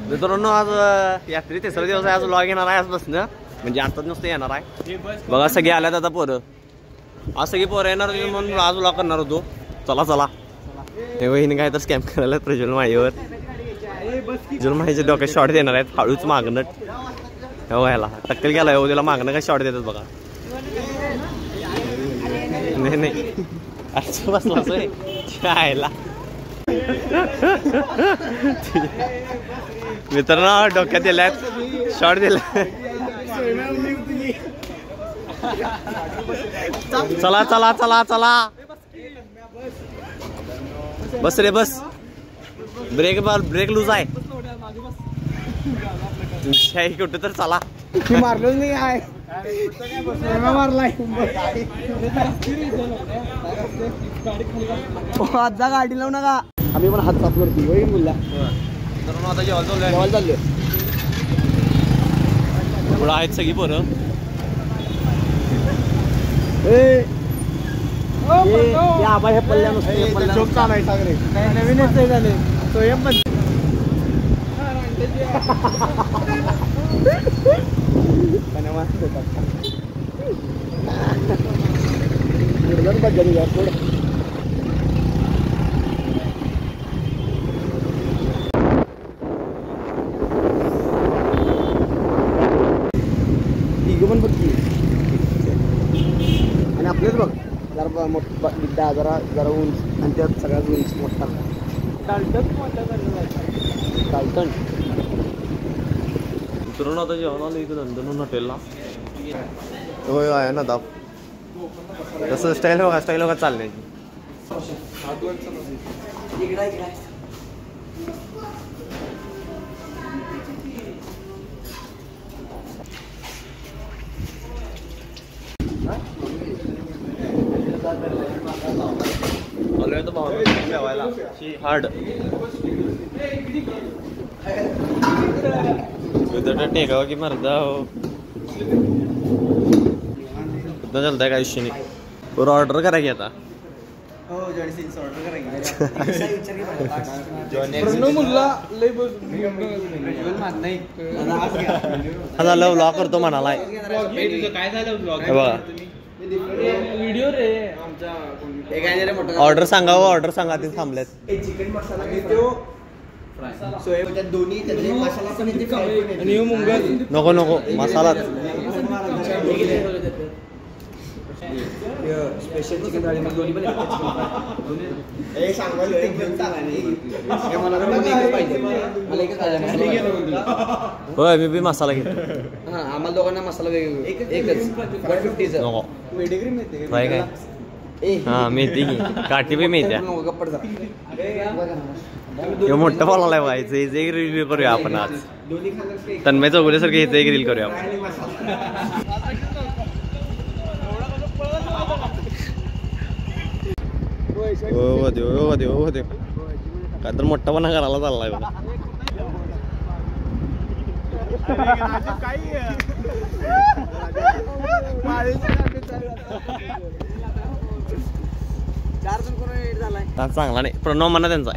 मित्रांनो आज यात्रे तिसरा दिवस आहे. आज लॉग येणार आहे आजपासून, म्हणजे आताच नुसतं येणार आहे. बघा सगळे आल्यात आता पोरं. आज सगळी पोरं येणार म्हणून आज लॉग करणार होतो. चला चला हे वहिनी काय तर स्कॅम करायला प्रज्वल माईवर. प्रज्वल माईच्या डोक्यात शॉर्ट देणार आहेत हळूच मागणं. हे व्हायला टक्कल गेला हो त्याला मागणं काय शॉर्ट देतात बघा. नाही नाही असं बसला शाळेला. मित्रांनो डोक्यात दिल्यात शॉर्ट दिला. चला चला चला चला बस रे बस. ब्रेक लूज आहे तुमच्या कुठं तर चला. मारलोच नाही आहे मारलाय आता गाडी लावू नका. आम्ही पण हात साफ करतो मुला. आता जेवायला चाललोय. पुढं आहेत सगळी पोरं. आबा हे पल्ल्या नुसतं चालाय सागरे काय नवीनच झाले. स्वयं पण पण बघ आणि आपलेच बघ जरा मोठा बिड्डा जरा जरा उंच आणि त्यात सगळ्यात उंच मोठा डाल्टन. मित्रांनो आता जेवण आलं इथं नंदन हॉटेलला. होय आहे ना दाब तसं स्टाईल बघा चालण्याची. जेवायला हार्ड टेकावा की मरदा हो चलताय काय विषय नाही. बरं ऑर्डर करा की आता. झालं व्लॉग करतो म्हणाला. ऑर्डर सांगा ऑर्डर सांगा ते थांबल्यात. चिकन मसाला दोन्ही नको नको मसाला स्पेशल चिकन थाळी दोन्ही पण होय मी बी मसाला घेतो. हां आम्हाला दोघांना मसाला वेगवेगळा एकच 150 नको काय हां मेथी घे काठी बी मेथ्या. हे मोठं बोलायला व्हायचं याचं एक रिव्ह्यू करूया आपण आज. तन्मय चौगुलेसारखं याचं एक रील करूया आपण. हो दे काय तर मोठापणा करायला चाललाय बघा. चांगला नाही. प्रणव म्हणा त्यांचा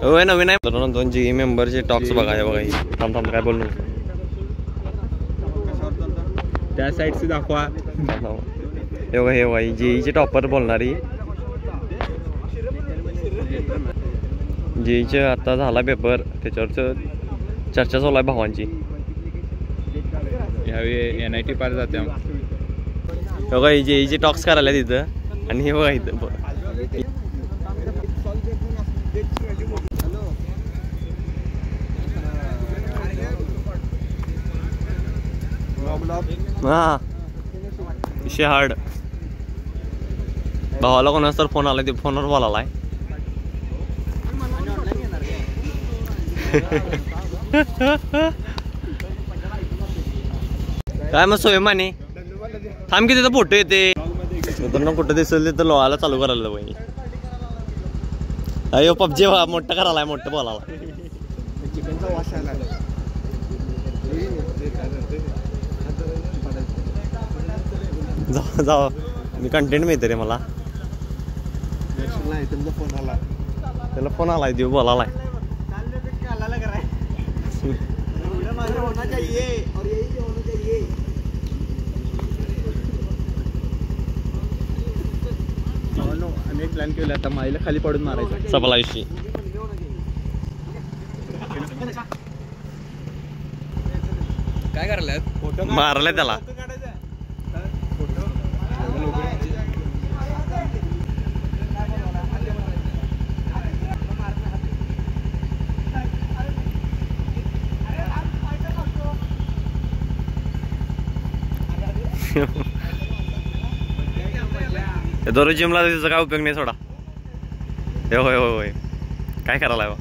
होय नवीन आहे. दोन जी मेंबरचे टॉक्स बघा हे बघा. थांब काय बोलू त्या साईडचे दाखवा. हे बघा जेईचे टॉपर बोलणारी. जेईचे आता झाला पेपर त्याच्यावरच चर्चा चालू आहे भावांची. यावेळी NIT पार जाते. बघा जेईचे टॉक्स करायला तिथं. आणि हे बघा इथं हा विषय हार्ड. भावाला कोणाचा तर फोन आलाय ते फोनवर बोलायलाय. काय मग सोयमाने थांब की तिथं फोटो येते. मित्रांनो कुठं दिसेल तिथं लोहायला चालू करायला पाहिजे. अयो पबजी मोठं करायला मोठं बोलायला. चिकनचा वास आला. जाऊ मी कंटेंट मिळते रे मला. नाही तुमचा फोन आला. त्याला फोन आलाय देव बोलालाय. आम्ही एक प्लॅन केला आता माईला खाली पडून मारायचं. सपला विषयी काय करायला मारलाय त्याला. दररोज जिमला त्याचा काय उपयोग नाही सोडा. होय होय होय काय करायला बा.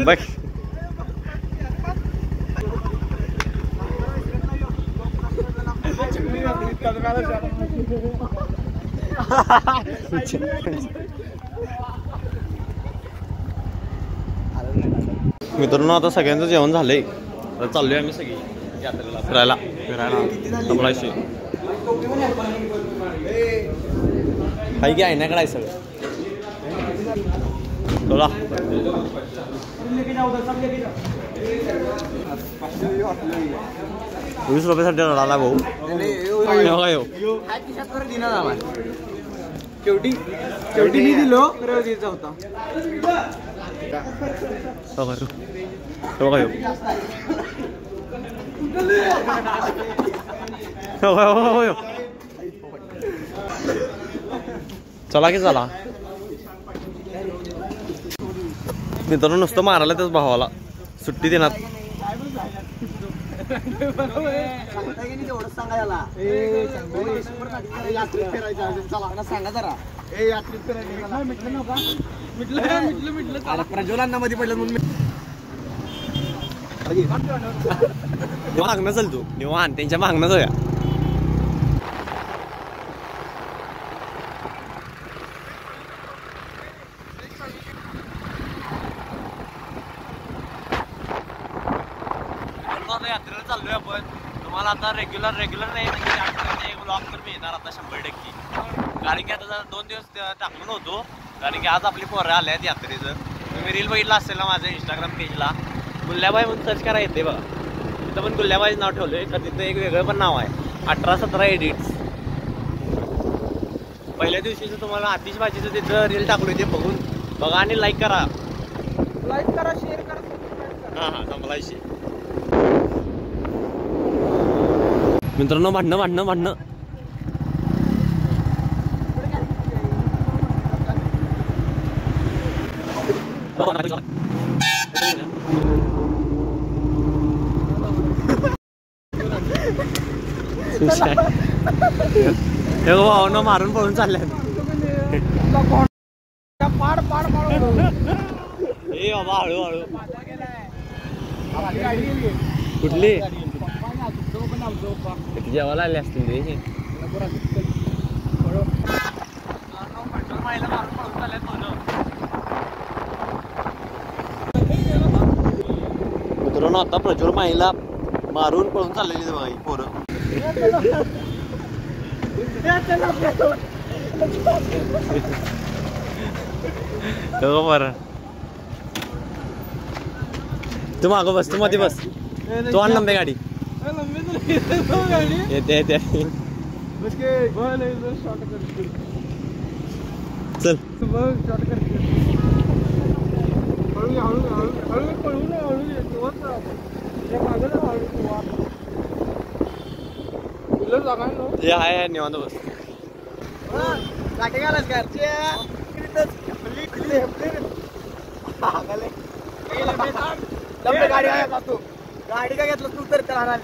बघ मित्रांनो आता सगळ्यांचं जेवण झालंय. तर चाललोय आम्ही सगळी यात्रेला फिरायला कमळाशी. काही की आहे ना कडे सगळं. बोला 20 रुपयासाठी रडाला भाऊ. शेवटी मी दिलो द्यायचा होता. चला की चला. मित्रांनो नुसतं मारायला त्याच भावाला सुट्टी देणार. प्रज्वलांना मध्ये पडलं म्हणून मागणं चल तू निवांत त्यांच्या मागणं जाऊया. यात्रेला चाललोय आपण. तुम्हाला आता रेग्युलर नाही म्हणजे ब्लॉग तर मिळणार आता 100%. कारण की आता 2 दिवस टाकलो नव्हतो कारण की आज आपली पोरं आले आहेत यात्रेचं. तुम्ही रील बघितला असेल ना माझ्या इंस्टाग्राम पेजला. गुल्ल्याबाई म्हणून सर्च करा येते बघा. तिथं पण गुल्ल्याबाईचं नाव ठेवलंय का. तिथं एक वेगळं पण नाव आहे 18-17 एडिट्स. पहिल्या दिवशीचं तुम्हाला आतिषबाजीचं तिथं रील टाकलोय ते बघून बघा आणि लाईक करा शेअर करा. हां संपलायशी. मित्रांनो भांडणं भावना मारून पळून चालल्या. ए बाबा हळूहळू. कुठली जेवायला आले असतील ते. मित्रांनो आता प्रज्वल माईला मारून पळून चाललेली बघा ही पोरं. बरं तू मागं बस. तू मध्ये बस. तू आण लंबे गाडी येते चल. जे आहे निवांत बस. गाडी काय घेतलं तू तर त्याला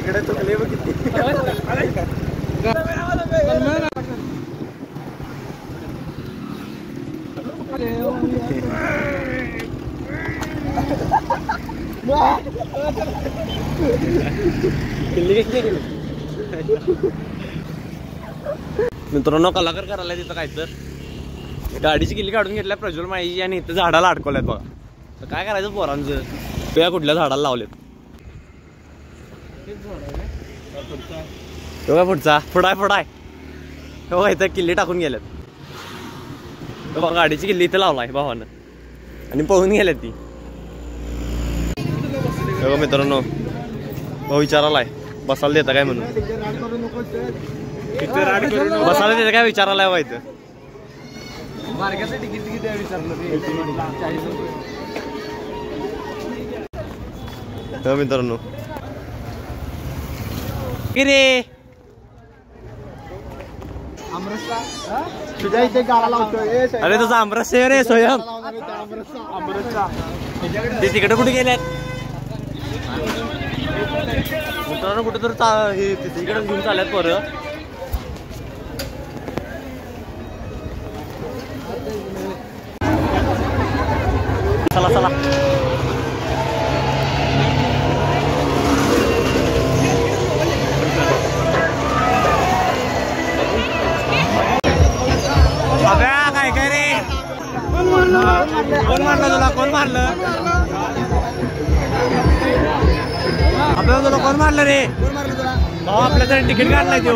इकडे चुकले बघ किती. मित्रांनो कलाकार करायला तिथं काय तर गाडीची किल्ली काढून घेतल्या प्रज्वल माळीची आणि इथं झाडाला अडकवल्यात बघा. तर काय करायचं पोरांचं, तुया कुठल्या झाडाला लावलेत. तो काय पुढचा फुडाय हो इथं किल्ली टाकून गेल्यात. तो बघा गाडीची किल्ली इथं लावलाय भावानं आणि पळून गेल्यात ती. बघा मित्रांनो भाऊ विचारालाय बसायला देता काय म्हणून. बसायला देता काय विचारालाय बघा इथं. तिकीट किती आहे विचारलं हो मित्रांनो की रे तुझ्या इथे गाडा लावतोय. अरे तुझा आमरस आहे रे स्वयं. ते तिकडे कुठे गेल्यात मित्रांनो. कुठे तर हे तिकडे घेऊन चालल्यात पोरं. चला चला काय काय रे. कोण मारलं तुला, कोण मारलं आपल्याला, तुला कोण मारलं रे. भाऊ आपल्याला तिकीट काढलाय तो.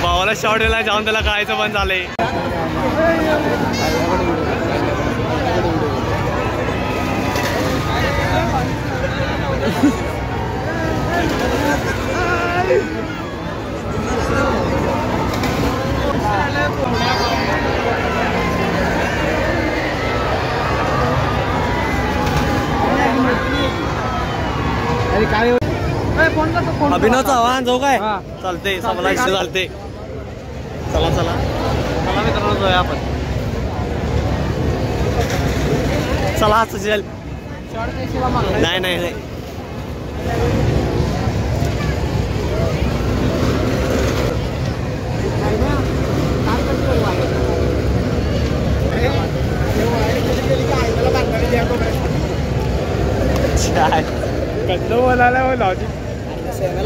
भावाला शॉट दिला जाऊन त्याला कळायचं पण झालंय. अरे काय अभिनव चव्हाण जाऊ काय. चालते सभला इष्ट चालते. चला चला चला मित्रांनो जाऊया आपण. चला सुशल. नाही नाही नाही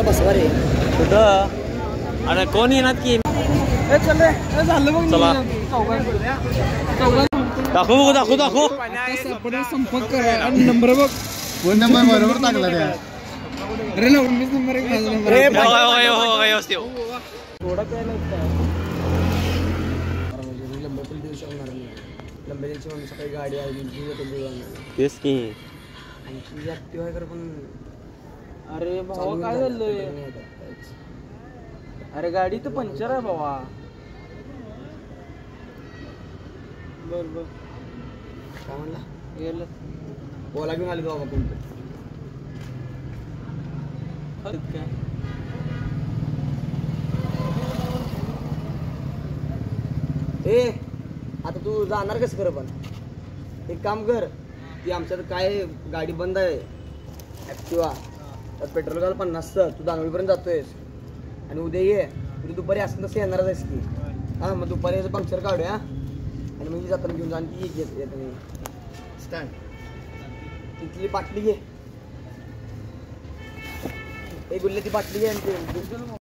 बसवा रे कुठं. अरे कोण येणार की. चला दाखवू बघू दाखवू दाखवू. संपर्क करा आणि नंबर बघ. फोन नंबर बरोबर टाकला त्या. अरे मीच नंबर एक थोडा काय लंबेची म्हणून सकाळी गाडी आहे तेच की. ऍक्टिव्ह आहे पण. अरे भावा काय झालंय. अरे गाडी तर पंक्चर आहे भावा. बर बर काय म्हणला गेलं बोला घेऊन आले बाबा कोणतं काय. ए आता तू जाणार कसं खरं. पण एक काम कर की आमच्यात काय गाडी बंद आहे ऍक्टिवा. तर पेट्रोल घाल 50. तू दानोळीपर्यंत जातोयस आणि उद्या ये. उद्या दुपारी असं तसं येणारच आहेस की. हां मग दुपारी याचं पंक्चर काढूया आणि म्हणजे जाताना घेऊन जा. आणि ती येत स्टँड तिथली बाटली घे. एक गुल्ल्याची बाटली घे आणि